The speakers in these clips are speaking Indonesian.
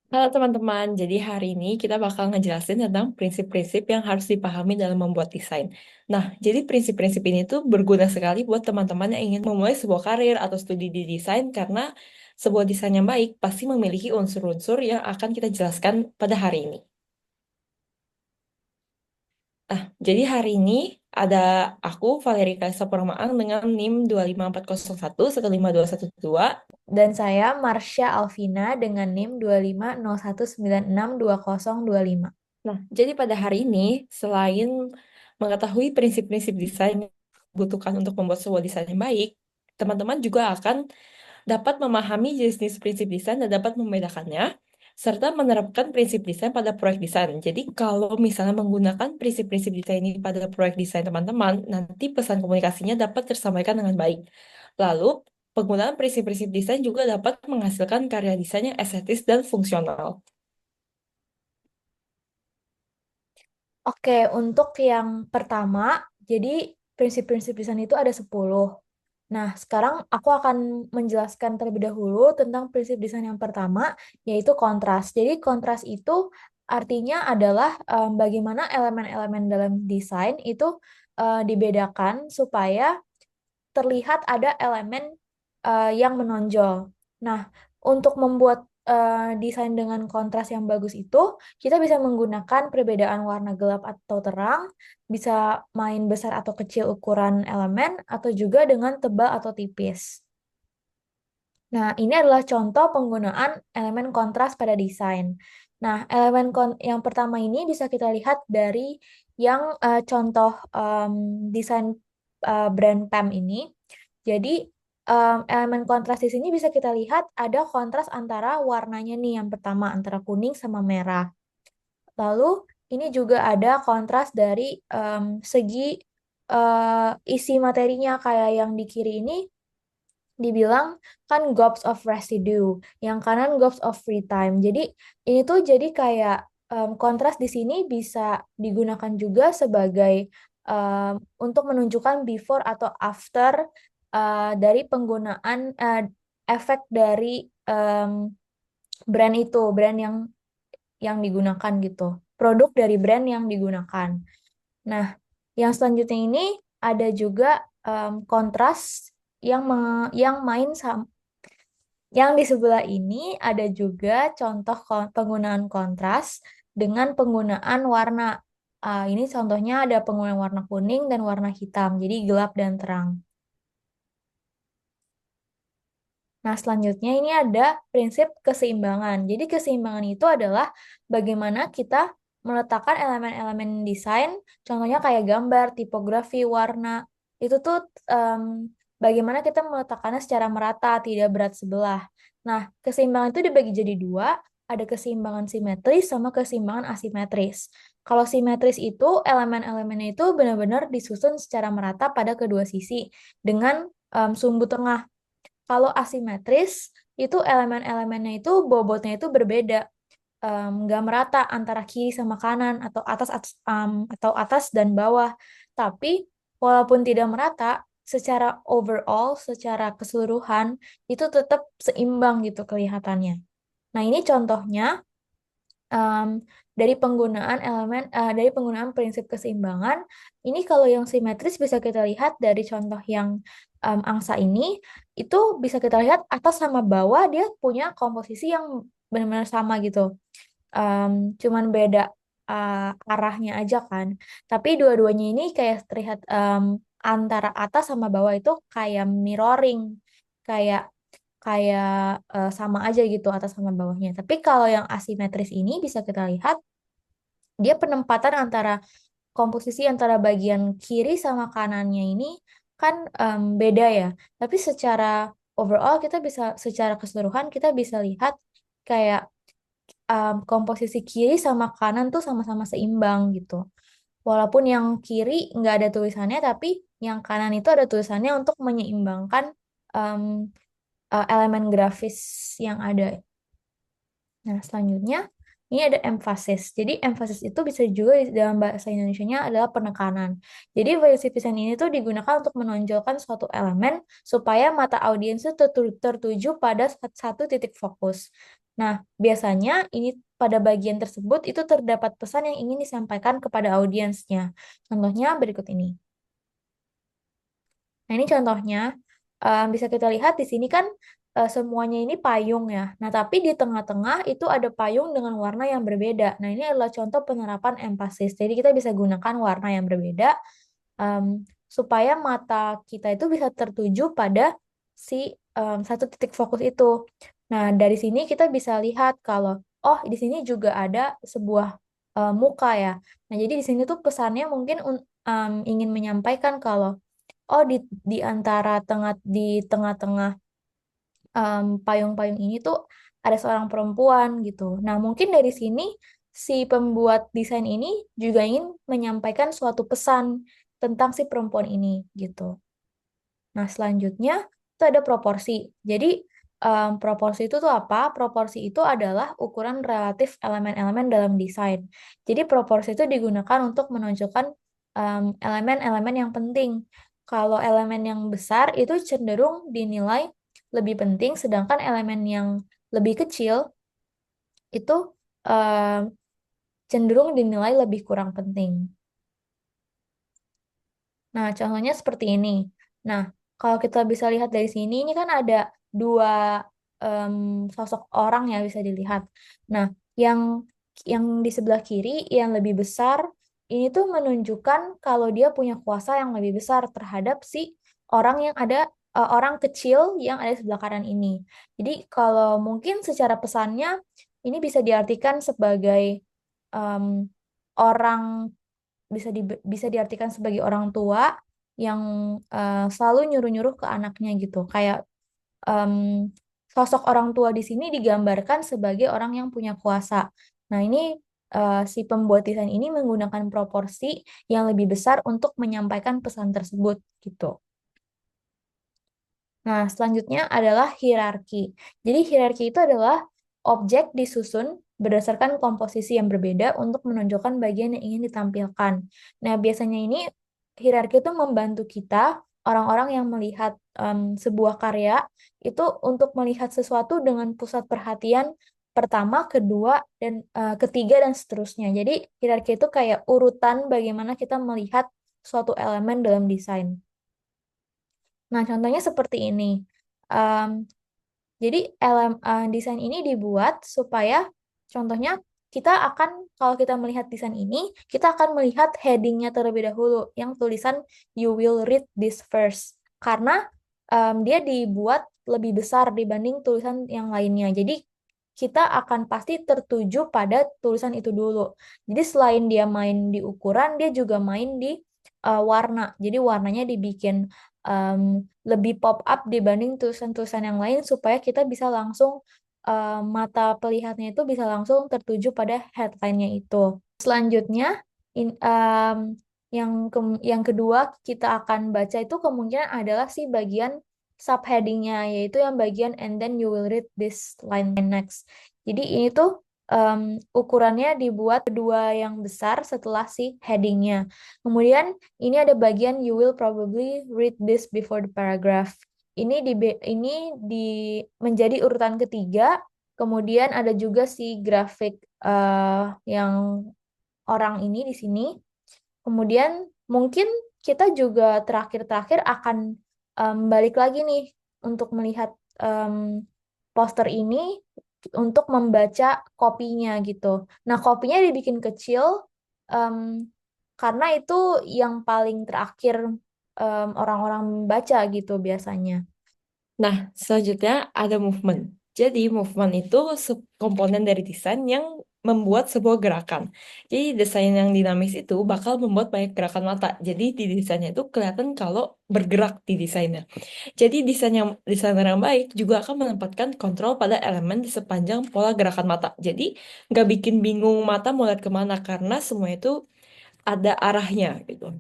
Halo teman-teman, jadi hari ini kita bakal ngejelasin tentang prinsip-prinsip yang harus dipahami dalam membuat desain. Nah, jadi prinsip-prinsip ini tuh berguna sekali buat teman-teman yang ingin memulai sebuah karir atau studi di desain karena sebuah desain yang baik pasti memiliki unsur-unsur yang akan kita jelaskan pada hari ini. Nah, jadi hari ini ada aku, Valerie Kaisa Purmaang dengan NIM 25401 15212. Dan saya Marsha Alvina dengan NIM 25019962025. Nah, jadi pada hari ini, selain mengetahui prinsip-prinsip desain yang dibutuhkan untuk membuat sebuah desain yang baik, teman-teman juga akan dapat memahami jenis-jenis prinsip desain dan dapat membedakannya, serta menerapkan prinsip desain pada proyek desain. Jadi, kalau misalnya menggunakan prinsip-prinsip desain ini pada proyek desain teman-teman, nanti pesan komunikasinya dapat tersampaikan dengan baik. Lalu, penggunaan prinsip-prinsip desain juga dapat menghasilkan karya desain yang estetis dan fungsional. Oke, untuk yang pertama, jadi prinsip-prinsip desain itu ada 10. Nah, sekarang aku akan menjelaskan terlebih dahulu tentang prinsip desain yang pertama, yaitu kontras. Jadi kontras itu artinya adalah bagaimana elemen-elemen dalam desain itu dibedakan supaya terlihat ada elemen yang menonjol. Nah, untuk membuat desain dengan kontras yang bagus itu, kita bisa menggunakan perbedaan warna gelap atau terang, bisa main besar atau kecil ukuran elemen, atau juga dengan tebal atau tipis. Nah, ini adalah contoh penggunaan elemen kontras pada desain. Nah, yang pertama ini bisa kita lihat dari yang contoh desain brand PAM ini. Jadi, elemen kontras di sini bisa kita lihat ada kontras antara warnanya nih, yang pertama antara kuning sama merah. Lalu, ini juga ada kontras dari segi isi materinya, kayak yang di kiri ini dibilang kan gobs of residue, yang kanan gobs of free time. Jadi ini tuh jadi kayak kontras di sini bisa digunakan juga sebagai untuk menunjukkan before atau after dari penggunaan efek dari em, brand itu, brand yang digunakan gitu, produk dari brand yang digunakan. Nah, yang selanjutnya ini ada juga kontras yang main sama. Yang di sebelah ini ada juga contoh penggunaan kontras dengan penggunaan warna. Ini contohnya ada penggunaan warna kuning dan warna hitam, jadi gelap dan terang. Nah, selanjutnya ini ada prinsip keseimbangan. Jadi keseimbangan itu adalah bagaimana kita meletakkan elemen-elemen desain, contohnya kayak gambar, tipografi, warna. Itu tuh em, bagaimana kita meletakkannya secara merata, tidak berat sebelah. Nah, keseimbangan itu dibagi jadi dua, ada keseimbangan simetris sama keseimbangan asimetris. Kalau simetris itu elemen-elemennya itu benar-benar disusun secara merata pada kedua sisi dengan sumbu tengah. Kalau asimetris, itu elemen-elemennya itu bobotnya itu berbeda, nggak merata antara kiri sama kanan atau atas dan bawah. Tapi walaupun tidak merata, secara overall, secara keseluruhan itu tetap seimbang gitu kelihatannya. Nah, ini contohnya em, dari penggunaan prinsip keseimbangan. Ini kalau yang simetris bisa kita lihat dari contoh yang angsa ini, itu bisa kita lihat atas sama bawah dia punya komposisi yang benar-benar sama gitu. Cuman beda arahnya aja kan. Tapi dua-duanya ini kayak terlihat antara atas sama bawah itu kayak mirroring, kayak kayak sama aja gitu atas sama bawahnya. Tapi kalau yang asimetris ini bisa kita lihat dia penempatan antara komposisi antara bagian kiri sama kanannya ini kan beda ya. Tapi secara overall secara keseluruhan kita bisa lihat kayak komposisi kiri sama kanan tuh sama-sama seimbang gitu. Walaupun yang kiri nggak ada tulisannya, tapi yang kanan itu ada tulisannya untuk menyeimbangkan em, elemen grafis yang ada. Nah, selanjutnya ini ada emphasis. Jadi emphasis itu bisa juga dalam bahasa Indonesianya adalah penekanan. Jadi prinsip desain ini tuh digunakan untuk menonjolkan suatu elemen supaya mata audiens itu tertuju pada satu titik fokus. Nah, biasanya ini pada bagian tersebut itu terdapat pesan yang ingin disampaikan kepada audiensnya. Contohnya berikut ini. Nah, ini contohnya bisa kita lihat di sini kan semuanya ini payung ya. Nah, tapi di tengah-tengah itu ada payung dengan warna yang berbeda. Nah, ini adalah contoh penerapan empasis. Jadi kita bisa gunakan warna yang berbeda em, supaya mata kita itu bisa tertuju pada si satu titik fokus itu. Nah, dari sini kita bisa lihat kalau oh di sini juga ada sebuah muka ya. Nah, jadi di sini tuh pesannya mungkin ingin menyampaikan kalau oh di antara di tengah-tengah payung-payung ini tuh ada seorang perempuan gitu. Nah, mungkin dari sini si pembuat desain ini juga ingin menyampaikan suatu pesan tentang si perempuan ini gitu. Nah, selanjutnya itu ada proporsi. Jadi, proporsi itu tuh apa? Proporsi itu adalah ukuran relatif elemen-elemen dalam desain. Jadi, proporsi itu digunakan untuk menunjukkan elemen-elemen yang penting. Kalau elemen yang besar itu cenderung dinilai lebih penting, sedangkan elemen yang lebih kecil itu em, cenderung dinilai lebih kurang penting. Nah, contohnya seperti ini. Nah, kalau kita bisa lihat dari sini, ini kan ada dua em, sosok orang ya bisa dilihat. Nah, yang di sebelah kiri yang lebih besar ini tuh menunjukkan kalau dia punya kuasa yang lebih besar terhadap si orang kecil yang ada di sebelah kanan ini. Jadi kalau mungkin secara pesannya ini bisa diartikan sebagai em, orang bisa diartikan sebagai orang tua yang selalu nyuruh-nyuruh ke anaknya gitu. Kayak em, sosok orang tua di sini digambarkan sebagai orang yang punya kuasa. Nah, ini si pembuat desain ini menggunakan proporsi yang lebih besar untuk menyampaikan pesan tersebut gitu. Nah, selanjutnya adalah hierarki. Jadi, hierarki itu adalah objek disusun berdasarkan komposisi yang berbeda untuk menunjukkan bagian yang ingin ditampilkan. Nah, biasanya ini hierarki itu membantu kita, orang-orang yang melihat sebuah karya, itu untuk melihat sesuatu dengan pusat perhatian pertama, kedua, dan ketiga, dan seterusnya. Jadi, hierarki itu kayak urutan bagaimana kita melihat suatu elemen dalam desain. Nah, contohnya seperti ini. Em, jadi desain ini dibuat supaya contohnya kita akan kalau kita melihat desain ini, kita akan melihat headingnya terlebih dahulu yang tulisan "You will read this first" karena dia dibuat lebih besar dibanding tulisan yang lainnya. Jadi kita akan pasti tertuju pada tulisan itu dulu. Jadi selain dia main di ukuran, dia juga main di warna. Jadi warnanya dibikin em, lebih pop up dibanding tulisan-tulisan yang lain supaya kita bisa langsung mata pelihatnya itu bisa langsung tertuju pada headline-nya itu. Selanjutnya yang kedua kita akan baca itu kemungkinan adalah si bagian subheadingnya yaitu yang bagian "and then you will read this line next". Jadi ini tuh ukurannya dibuat kedua yang besar setelah si headingnya. Kemudian ini ada bagian "you will probably read this before the paragraph". Ini menjadi urutan ketiga. Kemudian ada juga si grafik yang orang ini di sini. Kemudian mungkin kita juga terakhir-terakhir akan balik lagi nih untuk melihat em, poster ini untuk membaca kopinya gitu. Nah, kopinya dibikin kecil em, karena itu yang paling terakhir orang-orang baca gitu biasanya. Nah, selanjutnya ada movement. Jadi, movement itu komponen dari desain yang membuat sebuah gerakan. Jadi, desain yang dinamis itu bakal membuat banyak gerakan mata. Jadi, di desainnya itu kelihatan kalau bergerak di desainnya. Jadi, desainer yang baik juga akan menempatkan kontrol pada elemen di sepanjang pola gerakan mata. Jadi, nggak bikin bingung mata mau lihat kemana karena semua itu ada arahnya gitu.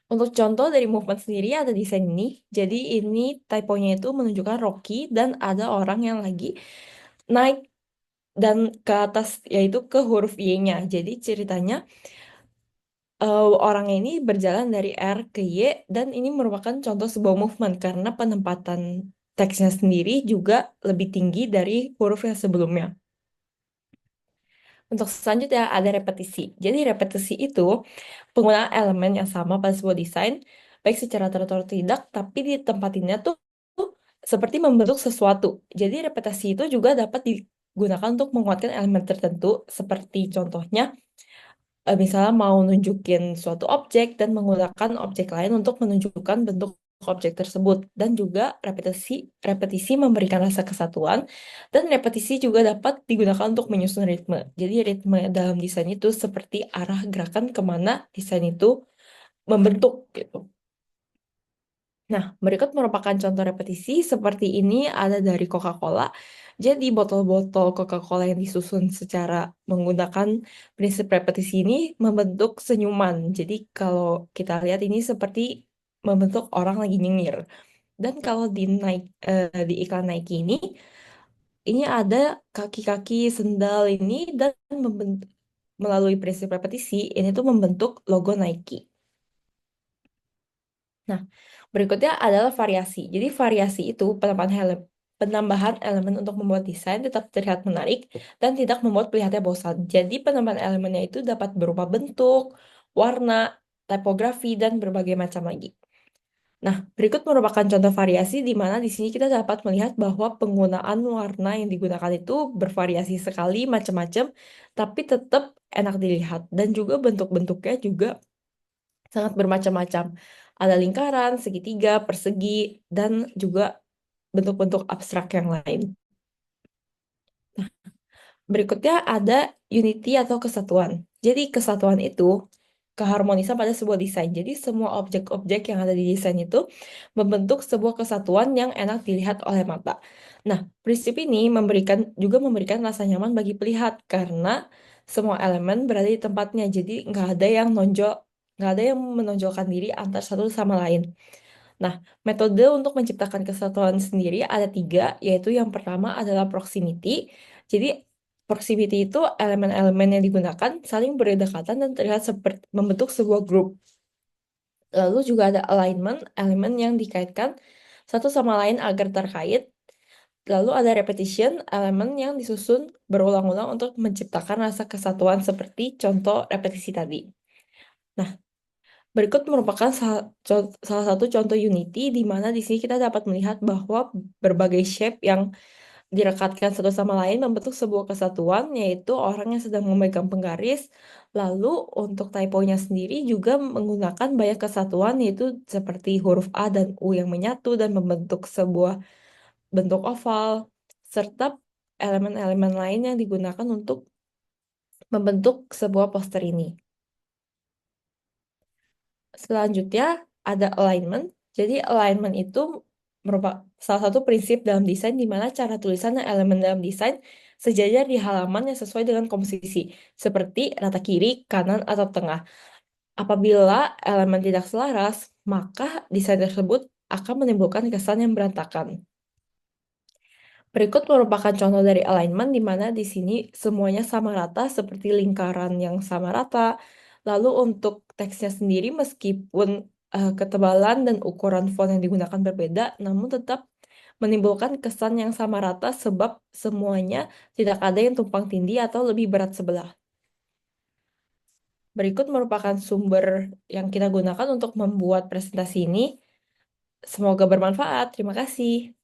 Untuk contoh dari movement sendiri ada desain ini. Jadi ini typonya itu menunjukkan Rocky dan ada orang yang lagi naik dan ke atas yaitu ke huruf Y-nya. Jadi ceritanya orang ini berjalan dari R ke Y dan ini merupakan contoh sebuah movement karena penempatan. teksnya sendiri juga lebih tinggi dari huruf yang sebelumnya. Untuk selanjutnya ada repetisi. Jadi repetisi itu penggunaan elemen yang sama pada sebuah desain, baik secara tertutur atau tidak, tapi ditempatinnya tuh seperti membentuk sesuatu. Jadi repetisi itu juga dapat digunakan untuk menguatkan elemen tertentu, seperti contohnya misalnya mau nunjukin suatu objek dan menggunakan objek lain untuk menunjukkan bentuk objek tersebut, dan juga repetisi repetisi memberikan rasa kesatuan, dan repetisi juga dapat digunakan untuk menyusun ritme. Jadi ritme dalam desain itu seperti arah gerakan kemana desain itu membentuk gitu. Nah, berikut merupakan contoh repetisi seperti ini ada dari Coca-Cola. Jadi, botol-botol Coca-Cola yang disusun secara menggunakan prinsip repetisi ini membentuk senyuman. Jadi, kalau kita lihat ini seperti membentuk orang lagi nyengir. Dan kalau di iklan Nike ini ada kaki-kaki sendal ini dan melalui prinsip repetisi, ini tuh membentuk logo Nike. Nah, berikutnya adalah variasi. Jadi variasi itu penambahan elemen untuk membuat desain tetap terlihat menarik dan tidak membuat penglihatnya bosan. Jadi penambahan elemennya itu dapat berupa bentuk, warna, tipografi, dan berbagai macam lagi. Nah, berikut merupakan contoh variasi di mana di sini kita dapat melihat bahwa penggunaan warna yang digunakan itu bervariasi sekali, macam-macam, tapi tetap enak dilihat. Dan juga bentuk-bentuknya juga sangat bermacam-macam. Ada lingkaran, segitiga, persegi, dan juga bentuk-bentuk abstrak yang lain. Berikutnya ada unity atau kesatuan. Jadi kesatuan itu keharmonisan pada sebuah desain. Jadi semua objek-objek yang ada di desain itu membentuk sebuah kesatuan yang enak dilihat oleh mata. Nah, prinsip ini memberikan rasa nyaman bagi pelihat karena semua elemen berada di tempatnya. Jadi nggak ada yang menonjolkan diri antar satu sama lain. Nah, metode untuk menciptakan kesatuan sendiri ada tiga, yaitu yang pertama adalah proximity. Jadi, proximity itu elemen-elemen yang digunakan saling berdekatan dan terlihat seperti membentuk sebuah grup. Lalu juga ada alignment, elemen yang dikaitkan satu sama lain agar terkait. Lalu ada repetition, elemen yang disusun berulang-ulang untuk menciptakan rasa kesatuan seperti contoh repetisi tadi. Nah, berikut merupakan salah satu contoh Unity di mana di sini kita dapat melihat bahwa berbagai shape yang direkatkan satu sama lain membentuk sebuah kesatuan, yaitu orang yang sedang memegang penggaris. Lalu untuk typonya sendiri juga menggunakan banyak kesatuan, yaitu seperti huruf A dan U yang menyatu dan membentuk sebuah bentuk oval, serta elemen-elemen lain yang digunakan untuk membentuk sebuah poster ini. Selanjutnya ada alignment. Jadi alignment itu merupakan salah satu prinsip dalam desain di mana cara tulisan dan elemen dalam desain sejajar di halaman yang sesuai dengan komposisi, seperti rata kiri, kanan, atau tengah. Apabila elemen tidak selaras, maka desain tersebut akan menimbulkan kesan yang berantakan. Berikut merupakan contoh dari alignment di mana di sini semuanya sama rata seperti lingkaran yang sama rata. Lalu untuk teksnya sendiri meskipun ketebalan dan ukuran font yang digunakan berbeda, namun tetap menimbulkan kesan yang sama rata sebab semuanya tidak ada yang tumpang tindih atau lebih berat sebelah. Berikut merupakan sumber yang kita gunakan untuk membuat presentasi ini. Semoga bermanfaat. Terima kasih.